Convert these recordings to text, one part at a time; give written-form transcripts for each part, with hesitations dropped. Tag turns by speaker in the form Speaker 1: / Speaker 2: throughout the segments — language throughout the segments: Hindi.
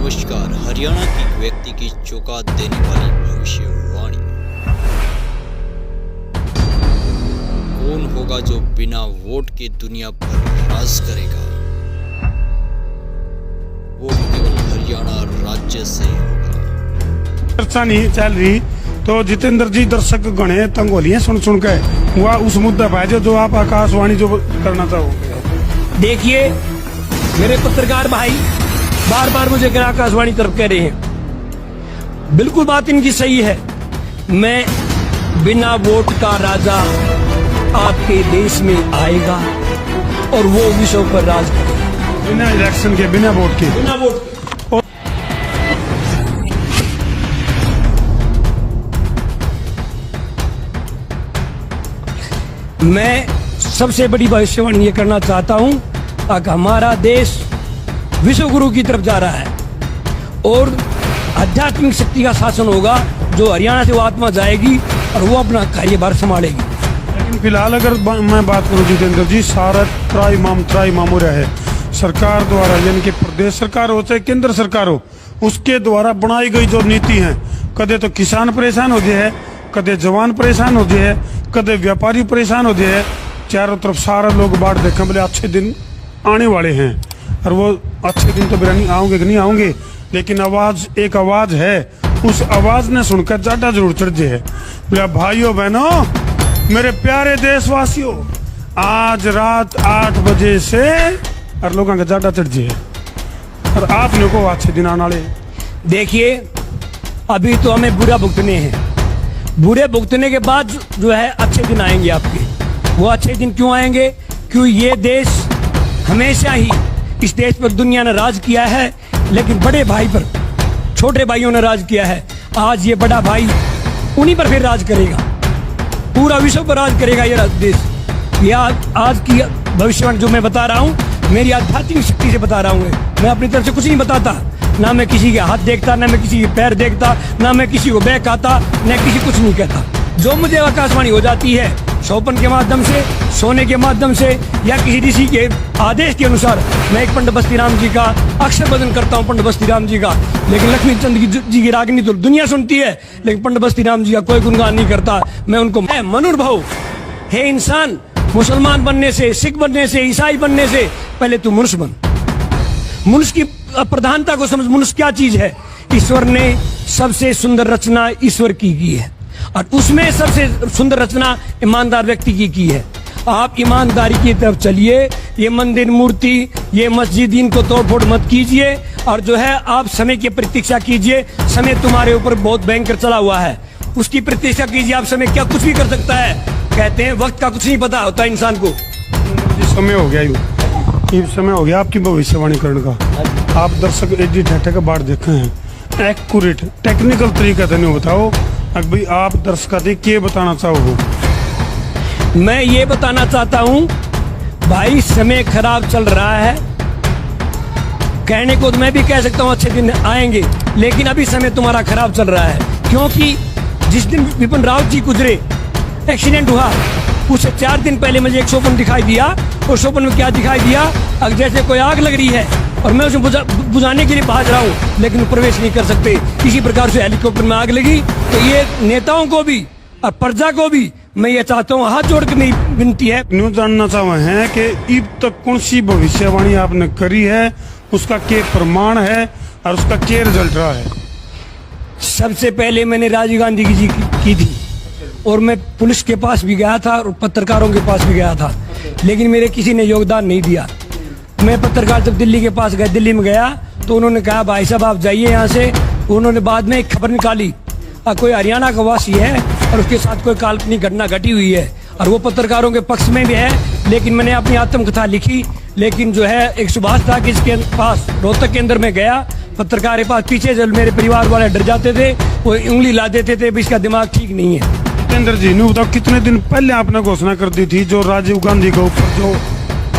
Speaker 1: नमस्कार। हरियाणा की व्यक्ति की चौंका देने वाली भविष्यवाणी। कौन होगा जो बिना वोट के दुनिया पर राज करेगा? वो केवल हरियाणा राज्य से होगा।
Speaker 2: चर्चा नहीं चल रही तो जितेंद्र जी दर्शक गणे तंगोलियां सुन सुन के हुआ उस मुद्दा पे जो आप आकाशवाणी जो करना चाहोगे।
Speaker 3: देखिए मेरे पत्रकार भाई बार बार मुझे आकाशवाणी तरफ कह रहे हैं, बिल्कुल बात इनकी सही है। मैं बिना वोट का राजा आपके देश में आएगा और वो विषयों पर राज करेगा।
Speaker 2: बिना इलेक्शन के, बिना वोट के,
Speaker 3: बिना वोट के। मैं सबसे बड़ी भविष्यवाणी ये करना चाहता हूं कि हमारा देश विश्व गुरु की तरफ जा रहा है और आध्यात्मिक शक्ति का शासन होगा। जो हरियाणा से वो आत्मा जाएगी और वो अपना कार्यभार संभालेगी।
Speaker 2: लेकिन फिलहाल अगर मैं बात करूं जितेंद्र जी, सारा त्राईमाम हो रहा है सरकार द्वारा, यानी कि प्रदेश सरकार हो चाहे केंद्र सरकार हो, उसके द्वारा बनाई गई जो नीति है, कदे तो किसान परेशान हो गए है, कदे जवान परेशान हो गए है, कदे व्यापारी परेशान हो गए है। चारों तरफ सारा लोग बाढ़ देखें बोले अच्छे दिन आने वाले हैं, और वो अच्छे दिन तो बिरानी आओगे कि नहीं आओगे, लेकिन आवाज एक आवाज है, उस आवाज ने सुनकर ज्यादा जरूर चढ़ जाए। बोले भाइयों बहनों, मेरे प्यारे देशवासियों, आज रात 8 बजे से और लोगों का ज्यादा चढ़ जाए और आपने को अच्छे दिन आने वाले।
Speaker 3: देखिए अभी तो हमें बुरा भुगतने हैं, बुरे भुगतने के बाद जो है अच्छे दिन आएंगे आपके। वो अच्छे दिन क्यों आएंगे? क्यों ये देश हमेशा ही, इस देश पर दुनिया ने राज किया है, लेकिन बड़े भाई पर छोटे भाइयों ने राज किया है। आज ये बड़ा भाई उन्हीं पर फिर राज करेगा, पूरा विश्व पर राज करेगा ये देश। ये आज की भविष्यवाणी जो मैं बता रहा हूँ, मेरी आध्यात्मिक शक्ति से बता रहा हूँ। मैं अपनी तरफ से कुछ नहीं बताता, ना मैं किसी के हाथ देखता, ना मैं किसी के पैर देखता, ना मैं किसी को बहकाता, ना किसी कुछ नहीं कहता। जो मुझे आकाशवाणी हो जाती है शोपन के माध्यम से, सोने के माध्यम से, या किसी ऋषि के आदेश के अनुसार, मैं एक पंडित बस्ती राम जी का अक्षर भजन करता हूँ, पंडित बस्ती राम जी का। लेकिन लक्ष्मी चंद जी की रागनी तो दुनिया सुनती है, लेकिन पंडित बस्ती राम जी का कोई गुणगान नहीं करता। मैं उनको मनुर्भव हे इंसान, मुसलमान बनने से, सिख बनने से, ईसाई बनने से पहले तू मनुष्य बन। मनुष्य की प्रधानता को समझ। मनुष्य क्या चीज है? ईश्वर ने सबसे सुंदर रचना ईश्वर की है, और उसमें सबसे सुंदर रचना ईमानदार व्यक्ति की है। आप ईमानदारी की तरफ चलिए। ये मंदिर, मूर्ति, ये मस्जिद, इनको तोड़फोड़ मत कीजिए, और जो है आप समय की प्रतीक्षा कीजिए। समय तुम्हारे ऊपर बहुत भयंकर चला हुआ है, उसकी प्रतीक्षा कीजिए। आप समय क्या कुछ भी कर सकता है। कहते हैं वक्त का कुछ नहीं पता होता इंसान को।
Speaker 2: समय हो गया, ये समय हो गया आपकी भविष्यवाणी करने का। आप दर्शक एडी ढाटे का बाढ़ देखे हैं, एक्यूरेट टेक्निकल तरीका से नहीं बताओ। अब भाई आप दर्शक क्या बताना चाहो?
Speaker 3: मैं ये बताना चाहता हूँ भाई, समय खराब चल रहा है। कहने को तो मैं भी कह सकता हूँ अच्छे दिन आएंगे, लेकिन अभी समय तुम्हारा खराब चल रहा है। क्योंकि जिस दिन विपिन रावत जी गुजरे, एक्सीडेंट हुआ, उससे 4 दिन पहले मुझे एक स्वप्न दिखाई दिया। और स्वप्न में क्या दिखाई दिया? अगर जैसे कोई आग लग रही है और मैं उसे बुझाने के लिए भाग रहा हूँ, लेकिन प्रवेश नहीं कर सकते। इसी प्रकार से हेलीकॉप्टर में आग लगी। तो ये नेताओं को भी और प्रजा को भी मैं ये चाहता हूँ, हाथ जोड़ के मेरी विनती है।
Speaker 2: न्यू जानना चाहते हैं कि अब तक कौन सी भविष्यवाणी आपने करी है, उसका क्या प्रमाण है और उसका क्या रिजल्ट रहा है?
Speaker 3: सबसे पहले मैंने राजीव गांधी जी की थी, और मैं पुलिस के पास भी गया था और पत्रकारों के पास भी गया था, लेकिन मेरे किसी ने योगदान नहीं दिया। मैं पत्रकार जब दिल्ली के पास गया, दिल्ली में गया, तो उन्होंने कहा भाई साहब आप जाइए यहाँ से। उन्होंने बाद में एक खबर निकाली, कोई हरियाणा का वासी है और उसके साथ कोई काल्पनिक घटना घटी हुई है, और वो पत्रकारों के पक्ष में भी है। लेकिन मैंने अपनी आत्मकथा लिखी, लेकिन जो है एक सुभाष था कि इसके पास रोहतक के अंदर में गया, पत्रकार के पास पीछे जब मेरे परिवार वाले डर जाते थे, वो उंगली ला देते थे, इसका दिमाग ठीक नहीं है।
Speaker 2: जितेंद्र जी ने बताओ, कितने दिन पहले आपने घोषणा कर दी थी जो राजीव गांधी के ऊपर जो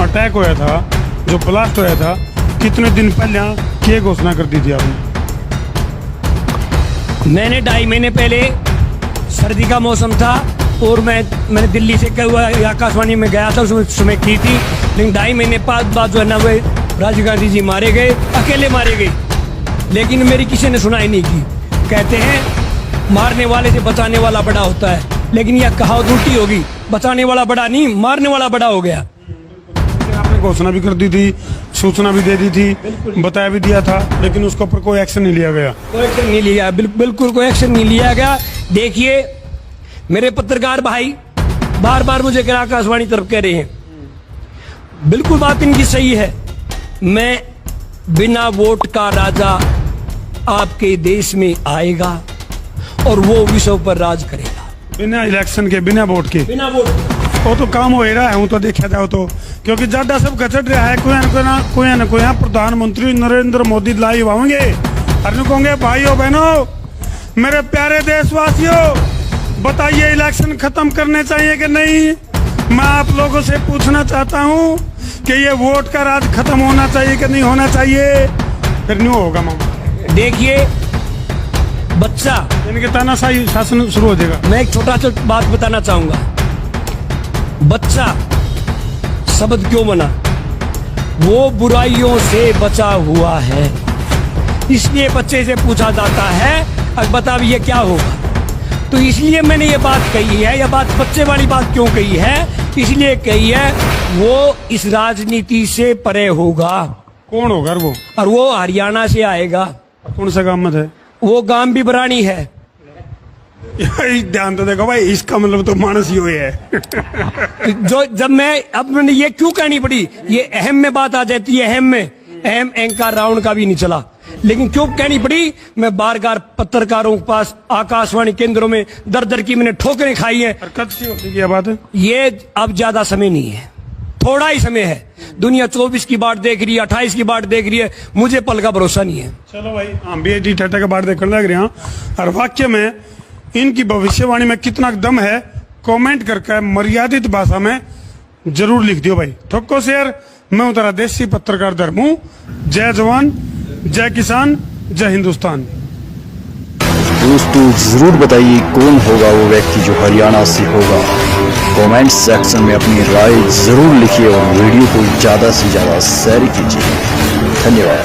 Speaker 2: अटैक हुआ था, जो ब्लास्ट हुआ था, कितने दिन पहले क्या घोषणा कर दी थी आपने?
Speaker 3: मैंने 2.5 महीने पहले, सर्दी का मौसम था और मैंने दिल्ली से आकाशवाणी में गया था, उस समय की थी। लेकिन 2.5 महीने बाद जो है ना वो राजीव गांधी जी मारे गए, अकेले मारे गए। लेकिन मेरी किसी ने सुनाई नहीं की। कहते हैं मारने वाले से बचाने वाला बड़ा होता है, लेकिन यह कहावत उल्टी होगी। बचाने वाला बड़ा नहीं, मारने वाला बड़ा हो गया।
Speaker 2: आपने घोषणा भी कर दी थी, सूचना भी दे दी थी, बताया भी दिया था, लेकिन उसके ऊपर कोई एक्शन नहीं लिया गया।
Speaker 3: कोई एक्शन नहीं लिया, बिल्कुल कोई एक्शन नहीं लिया गया। देखिए मेरे पत्रकार भाई बार बार मुझे कह आकाशवाणी तरफ कह रहे हैं, बिल्कुल बात इनकी सही है। मैं बिना वोट का राजा आपके देश में आएगा और वो विश्व पर राज करेगा।
Speaker 2: बिना इलेक्शन के, बिना वोट के,
Speaker 3: बिना वोट
Speaker 2: वो तो काम हो ही रहा है। हूँ तो देखा जाओ तो, क्योंकि ज्यादा सब गचट रहा है। कोई ना कोई प्रधानमंत्री नरेंद्र मोदी लाइव आएंगे और कहोगे भाइयों बहनों मेरे प्यारे देशवासियों, बताइए इलेक्शन खत्म करने चाहिए कि नहीं। मैं आप लोगों से पूछना चाहता हूँ कि ये वोट का राज खत्म होना चाहिए कि नहीं होना चाहिए। फिर नहीं होगा मामा।
Speaker 3: देखिए बच्चा,
Speaker 2: इनके तानाशाही शासन शुरू हो जाएगा।
Speaker 3: मैं एक छोटा सा बात बताना चाहूंगा। बच्चा शब्द क्यों बना? वो बुराइयों से बचा हुआ है, इसलिए बच्चे से पूछा जाता है अब बता भी ये क्या होगा। तो इसलिए मैंने ये बात कही है। यह बात बच्चे वाली बात क्यों कही है? इसलिए कही है वो इस राजनीति से परे होगा।
Speaker 2: कौन होगा वो?
Speaker 3: और वो हरियाणा से आएगा।
Speaker 2: कौन सा गाँव में है
Speaker 3: वो? गांव भी बरानी है।
Speaker 2: ध्यान तो देखो भाई, इसका मतलब तो मानस ही हुए है।
Speaker 3: जो जब मैं अब मैंने ये क्यों कहनी पड़ी, ये अहम में बात आ जाती है। अहम में अहम एंकर राउंड का भी नहीं चला, लेकिन क्यों कहनी पड़ी? मैं बार बार पत्रकारों के पास आकाशवाणी केंद्रों में दर दर की मैंने ठोकरें खाई हैं।
Speaker 2: कब की होती है बात है?
Speaker 3: ये अब ज्यादा समय नहीं है, थोड़ा ही समय है। दुनिया 24 की बाट देख रही है, 28 की बाट देख रही है, मुझे पल का भरोसा नहीं है।
Speaker 2: चलो भाई, हम भी एडी टाटा का बाट देखने लग रहे हैं। और वाक्य में इनकी भविष्यवाणी में कितना दम है, कमेंट करके मर्यादित भाषा में जरूर लिख दियो भाई। ठोको शेयर। मैं उतरा देसी पत्रकार धर्मू। जय जवान, जय किसान, जय हिंदुस्तान।
Speaker 4: दोस्तों जरूर बताइए कौन होगा वो व्यक्ति जो हरियाणा से होगा। कमेंट सेक्शन में अपनी राय जरूर लिखिए और वीडियो को ज्यादा से ज्यादा शेयर कीजिए। धन्यवाद।